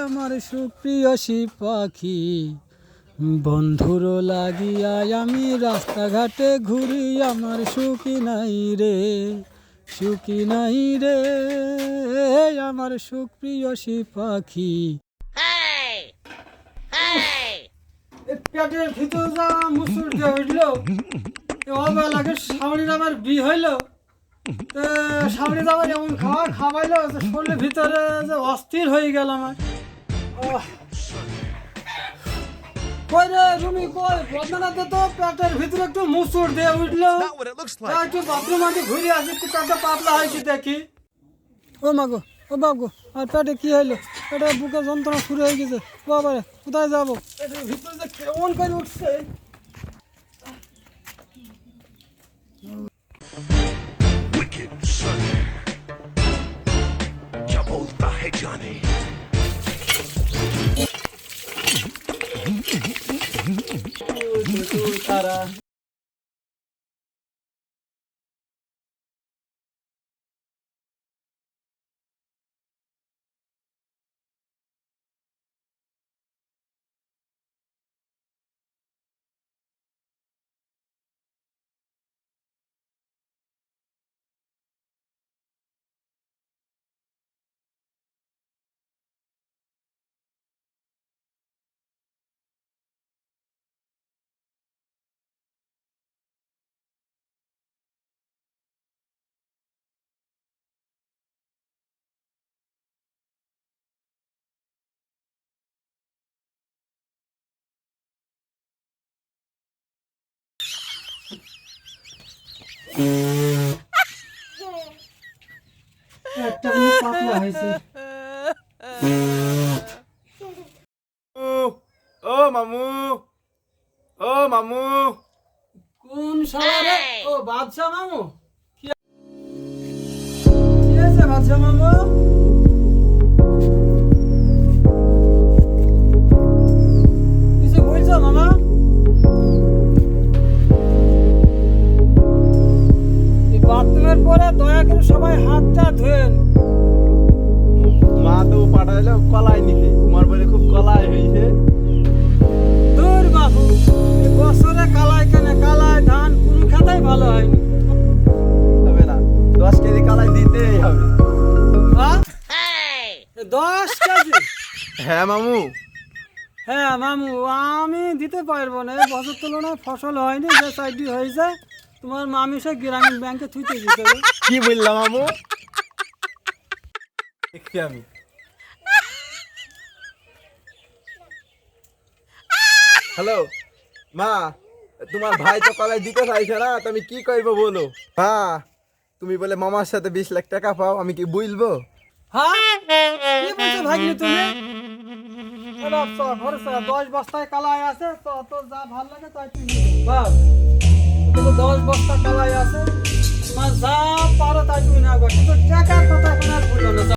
আমার সুপ্রিয়সী পাখি, বন্ধুর লাগিয়া আমি রাস্তাঘাটে ঘুরি, আমার সুখী নাই রে, সুখী নাই রে আমার সুপ্রিয়সী পাখি। পেটের ভিতর যা মুসুর দিয়ে উঠলো, অবেলাকে সামনের আমার বিয়ে হইলো, সামনে যাবার এমন খাওয়া খাওয়াইলো শরীরের ভিতরে যে অস্থির হয়ে গেল আমার। কই রে রুমি, কই বদনাতে তো পেটের ভিতরে একটু মুসুর দিয়ে উঠলো, একটু বাথরুম আগে ঘুরে আসি, একটু পেটটা পাতলা হয়েছে দেখি। ও মাগো, ও বাবু, আর পেটে কি হইলো? পেটে বুকে যন্ত্রণা শুরু হয়ে গেছে। বাবারে কোথায় যাবো? পেটের ভিতরে যে কেমন করে উঠছে। তারা একটা পাতলা হয়েছে। ও মামু, ও মামু, কোন শালা? ও বাদশা মামু, কি হয়েছে বাদশা মামু? কিছু বলছো মামা? বাথরুমের পরে দয়া করে সবাই হাতটা ধুয়েন। মা তো পাঠাইলো কলাই নিতে, তোমার বলে খুব কলাই হয়েছে। দূর বাবু, এই বছরে কালাই কেনে, কালাই ধান কোন খাতাই ভালো হয়নি। হবে না, 10 কেজি কলাই দিতেই হবে। 10 কেজি? হ্যাঁ মামু। হ্যাঁ মামু, আমি দিতে পারবো না। বছর তুলনায় ফসল হয়নি, যে সাইডি হয়েছে তোমার মামি সে গ্রামীণ ব্যাংকে থুইতে দিতে হবে। কি বললাম মামু? দেখছি আমি। হ্যালো মা, তোমার ভাই তো কলাই দিতে চাইছে না, তুমি কি করবো বলো? মা, তুমি বলে মামার সাথে 20 লাখ টাকা পাও, আমি কি বুঝবো? হ্যাঁ কি বলছো ভাগ্নি তুমি? 10 বস্তায় কালাই আছে, তো তো যা ভালো লাগে তাই তুমি বাস। 10 বস্তা কালাই আছে, তোমার যা পারো তাই তুমি না, কিন্তু টাকার কথা এখন আর বললো না।